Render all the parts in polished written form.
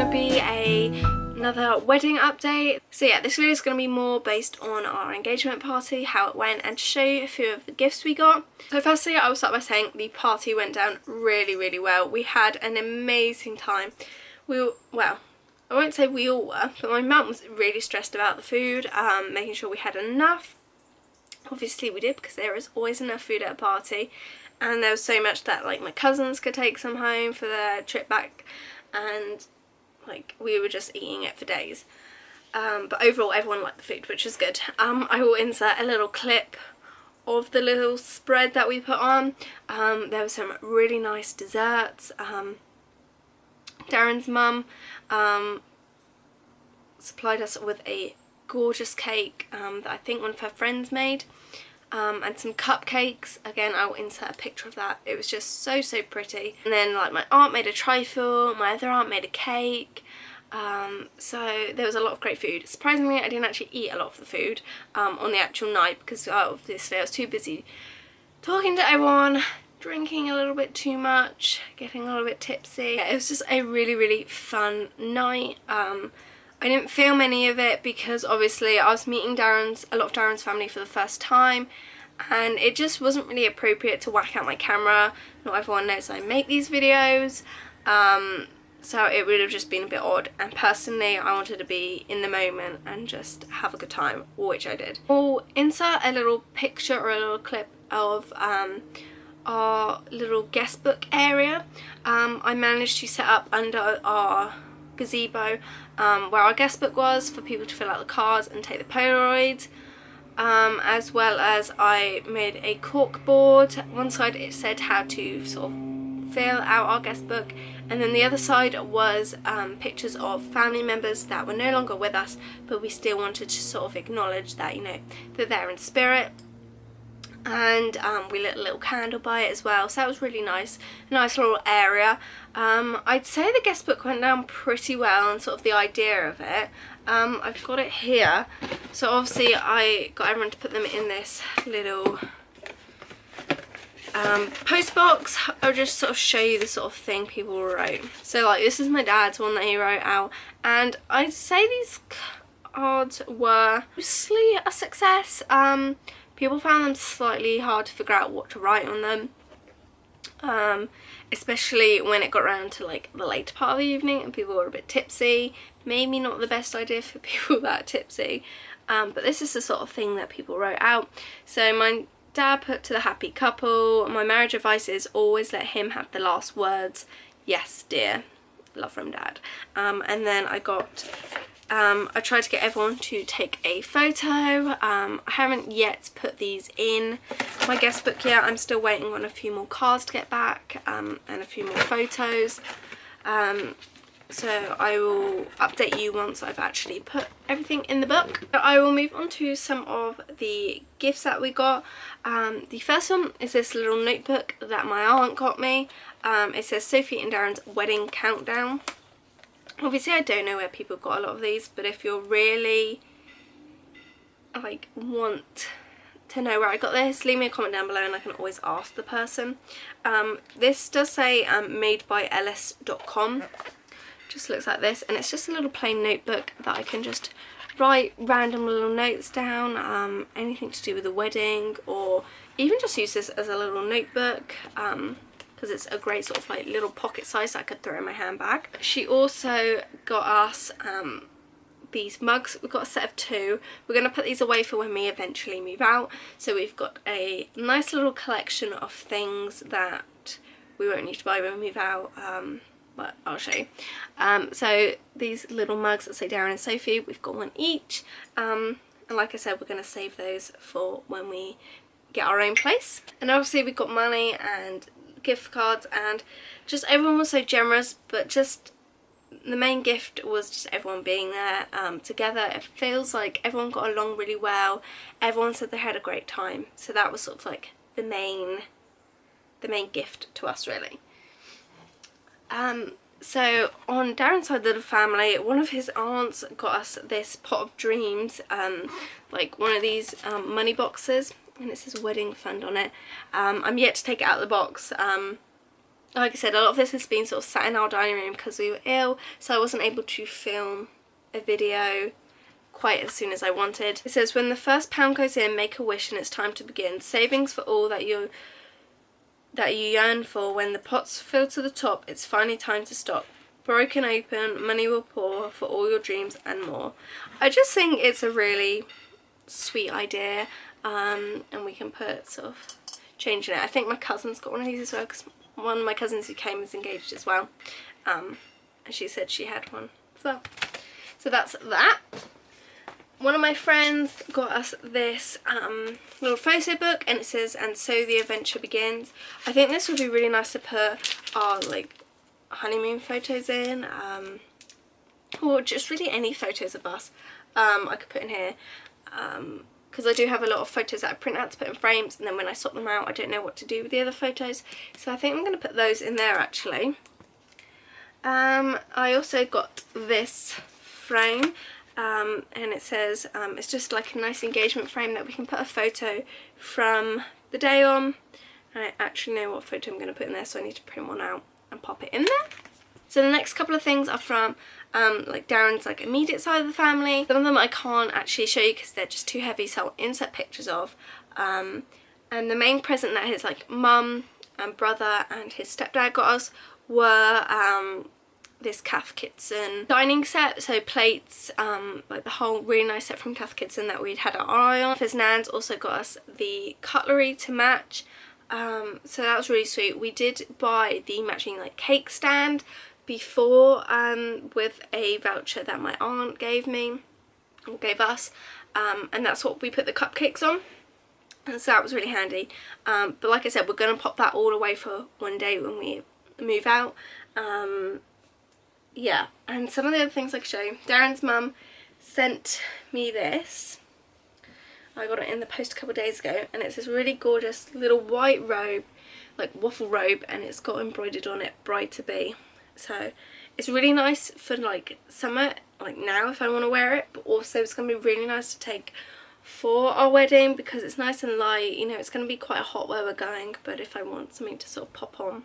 going to be another wedding update. So yeah, this video is going to be more based on our engagement party, how it went, and to show you a few of the gifts we got. So firstly, I will start by saying the party went down really well. We had an amazing time. Well, I won't say we all were, but my mum was really stressed about the food, making sure we had enough. Obviously we did, because there is always enough food at a party, and there was so much that like my cousins could take some home for their trip back, and like we were just eating it for days. But overall everyone liked the food, which is good. I will insert a little clip of the little spread that we put on. There were some really nice desserts. Darren's mum supplied us with a gorgeous cake that I think one of her friends made, and some cupcakes. Again, I will insert a picture of that. It was just so pretty. And then like my aunt made a trifle, my other aunt made a cake. So there was a lot of great food. Surprisingly, I didn't actually eat a lot of the food on the actual night, because obviously I was too busy talking to everyone, drinking a little bit too much, getting a little bit tipsy. Yeah, it was just a really fun night. I didn't film any of it because obviously I was meeting a lot of Darren's family for the first time, and it just wasn't really appropriate to whack out my camera. Not everyone knows I make these videos, so it would have just been a bit odd, and personally I wanted to be in the moment and just have a good time, which I did. I'll insert a little picture or a little clip of our little guest book area. I managed to set up under our gazebo where our guest book was, for people to fill out the cards and take the Polaroids, as well as I made a cork board. One side it said how to sort of fill out our guest book, and then the other side was pictures of family members that were no longer with us, but we still wanted to sort of acknowledge that, you know, they're there in spirit. And we lit a little candle by it as well, so that was really nice. A nice little area. I'd say the guest book went down pretty well, and sort of the idea of it. I've got it here, so obviously I got everyone to put them in this little post box. I'll just sort of show you the sort of thing people wrote. So like, this is my dad's one that he wrote out, and I'd say these cards were mostly a success. People found them slightly hard to figure out what to write on them, especially when it got around to like the later part of the evening and people were a bit tipsy. Maybe not the best idea for people that tipsy, but this is the sort of thing that people wrote out. So my dad put, "To the happy couple, my marriage advice is always let him have the last words. Yes, dear. Love from Dad." And then I got I tried to get everyone to take a photo. I haven't yet put these in my guest book yet. I'm still waiting on a few more cards to get back, and a few more photos. So I will update you once I've actually put everything in the book. So I will move on to some of the gifts that we got. The first one is this little notebook that my aunt got me. It says Sophie and Darren's wedding countdown. Obviously I don't know where people got a lot of these, but if you're really like want to know where I got this, leave me a comment down below and I can always ask the person. This does say made by ls.com. Just looks like this, and it's just a little plain notebook that I can just write random little notes down, anything to do with the wedding, or even just use this as a little notebook, because it's a great sort of like little pocket size that I could throw in my handbag. She also got us these mugs. We've got a set of 2. We're going to put these away for when we eventually move out. So we've got a nice little collection of things that we won't need to buy when we move out, but I'll show you. So these little mugs that say Darren and Sophie, we've got one each, and like I said, we're going to save those for when we get our own place. And obviously we got money and gift cards, and just everyone was so generous, but just the main gift was just everyone being there together. It feels like everyone got along really well. Everyone said they had a great time, so that was sort of like the main gift to us, really. So on Darren's side of the family, one of his aunts got us this pot of dreams, like one of these money boxes, and it says wedding fund on it. I'm yet to take it out of the box. like I said, a lot of this has been sort of sat in our dining room because we were ill, so I wasn't able to film a video quite as soon as I wanted. It says, when the first pound goes in, make a wish and it's time to begin. Savings for all that you yearn for. When the pot's filled to the top, it's finally time to stop. Broken open, money will pour for all your dreams and more. I just think it's a really sweet idea, and we can put sort of change in it. I think my cousin's got one of these as well, because one of my cousins who came is engaged as well, and she said she had one as well. So that's that. One of my friends got us this little photo book, and it says, and so the adventure begins. I think this would be really nice to put our like honeymoon photos in, or just really any photos of us I could put in here, because I do have a lot of photos that I print out to put in frames, and then when I sort them out I don't know what to do with the other photos, so I think I'm going to put those in there actually. I also got this frame, and it says it's just like a nice engagement frame that we can put a photo from the day on. I actually know what photo I'm going to put in there, so I need to print one out and pop it in there. So the next couple of things are from like Darren's like immediate side of the family. Some of them I can't actually show you because they're just too heavy, so I'll insert pictures of. And the main present that his like mum and brother and his stepdad got us were this Cath Kidston dining set, so plates, like the whole really nice set from Cath Kidston that we'd had our eye on. His nans also got us the cutlery to match, so that was really sweet. We did buy the matching like cake stand before, with a voucher that my aunt gave me, or gave us, and that's what we put the cupcakes on, and so that was really handy. But like I said, we're going to pop that all away for one day when we move out. Yeah, and some of the other things I can show you. Darren's mum sent me this. I got it in the post a couple of days ago, and it's this really gorgeous little white robe, like waffle robe, and it's got embroidered on it, bride to be. So it's really nice for like summer, like now if I want to wear it, but also it's going to be really nice to take for our wedding because it's nice and light. You know, it's going to be quite hot where we're going, but if I want something to sort of pop on,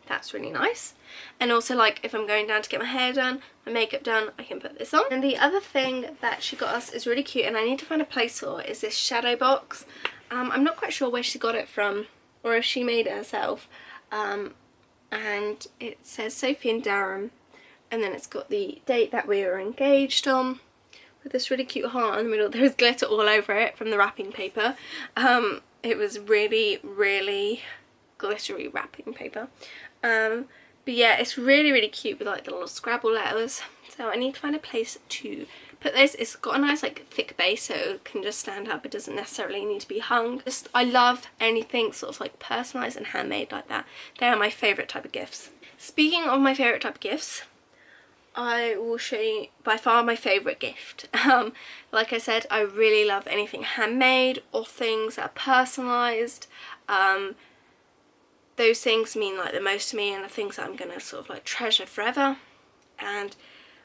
that's really nice. And also, like, if I'm going down to get my hair done, my makeup done, I can put this on. And the other thing that she got us is really cute, and I need to find a place for, is this shadow box. I'm not quite sure where she got it from, or if she made it herself. And it says Sophie and Darren, and then it's got the date that we were engaged on, with this really cute heart in the middle. There's glitter all over it from the wrapping paper. It was really, really glittery wrapping paper. But yeah, it's really, really cute with like the little Scrabble letters. So I need to find a place to put this. It's got a nice like thick base, so it can just stand up. It doesn't necessarily need to be hung. I love anything sort of like personalised and handmade like that. They are my favourite type of gifts. Speaking of my favourite type of gifts, I will show you by far my favourite gift. Like I said, I really love anything handmade or things that are personalised. Those things mean like the most to me, and the things that I'm going to sort of like treasure forever. And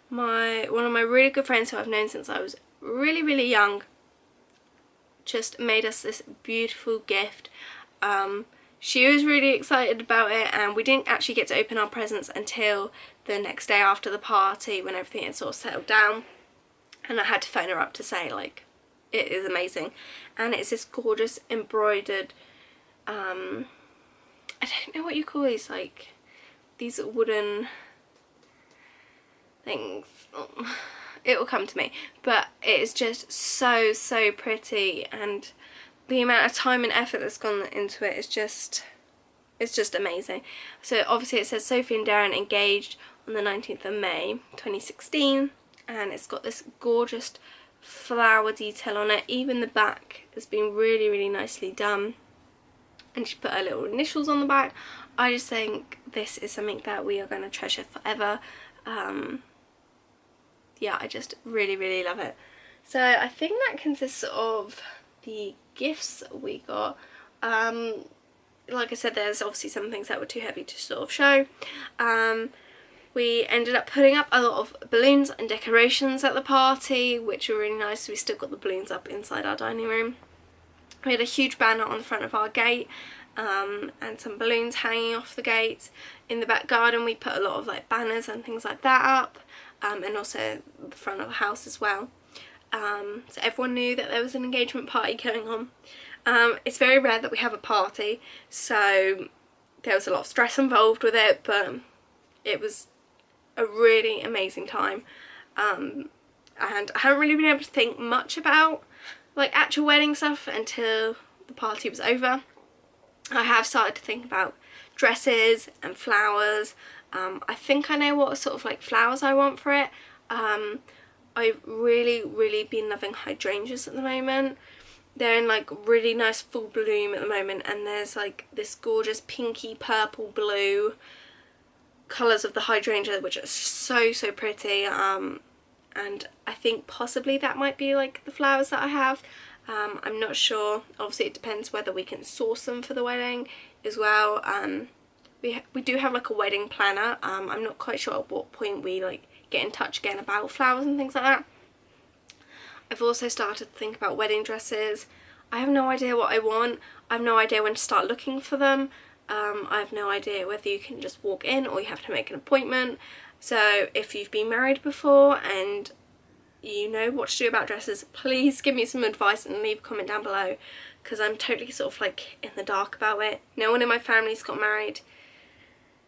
one of my really good friends who I've known since I was really, really young just made us this beautiful gift. She was really excited about it, and we didn't actually get to open our presents until the next day after the party when everything had sort of settled down, and I had to phone her up to say like it is amazing. And it's this gorgeous embroidered I don't know what you call these, like these wooden things. It will come to me, but it is just so, so pretty, and the amount of time and effort that's gone into it is just, it's just amazing. So obviously it says Sophie and Darren engaged on the 19th of May 2016, and it's got this gorgeous flower detail on it. Even the back has been really, really nicely done, and she put her little initials on the back. I just think this is something that we are going to treasure forever. Yeah, I just really, really love it. So I think that consists of the gifts we got. Like I said, there's obviously some things that were too heavy to sort of show. We ended up putting up a lot of balloons and decorations at the party, which were really nice. We still got the balloons up inside our dining room. We had a huge banner on the front of our gate, and some balloons hanging off the gates. In the back garden we put a lot of like banners and things like that up, and also the front of the house as well. So everyone knew that there was an engagement party going on. It's very rare that we have a party, so there was a lot of stress involved with it, but it was a really amazing time. And I haven't really been able to think much about like actual wedding stuff until the party was over. I have started to think about dresses and flowers. I think I know what sort of like flowers I want for it. I've really been loving hydrangeas at the moment. They're in like really nice full bloom at the moment, and there's like this gorgeous pinky purple blue colours of the hydrangea which are so pretty, and I think possibly that might be like the flowers that I have. I'm not sure. Obviously it depends whether we can source them for the wedding as well. We do have like a wedding planner. I'm not quite sure at what point we like get in touch again about flowers and things like that. I've also started to think about wedding dresses. I have no idea what I want. I have no idea when to start looking for them. I have no idea whether you can just walk in or you have to make an appointment. So if you've been married before and you know what to do about dresses, please give me some advice and leave a comment down below, because I'm totally sort of like in the dark about it. No one in my family's got married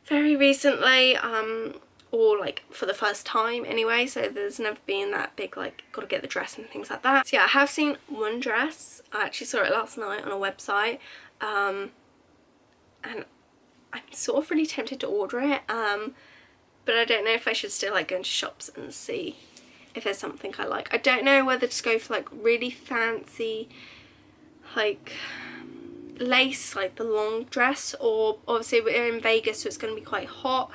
very recently, or like for the first time anyway, so there's never been that big like gotta get the dress and things like that. So yeah, I have seen one dress. I actually saw it last night on a website, and I'm sort of really tempted to order it, but I don't know if I should still like go into shops and see if there's something I like. I don't know whether to go for like really fancy like lace, like the long dress, or obviously we're in Vegas so it's going to be quite hot,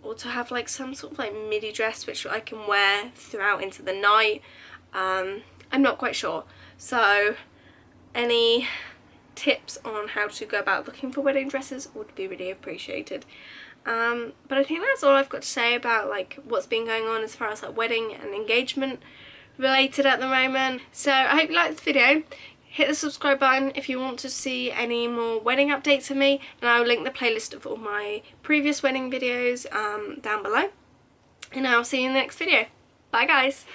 or to have like some sort of like midi dress which I can wear throughout into the night. I'm not quite sure, so any tips on how to go about looking for wedding dresses would be really appreciated. But I think that's all I've got to say about like what's been going on as far as like wedding and engagement related at the moment. So I hope you liked this video. Hit the subscribe button if you want to see any more wedding updates from me, and I will link the playlist of all my previous wedding videos down below, and I'll see you in the next video. Bye guys!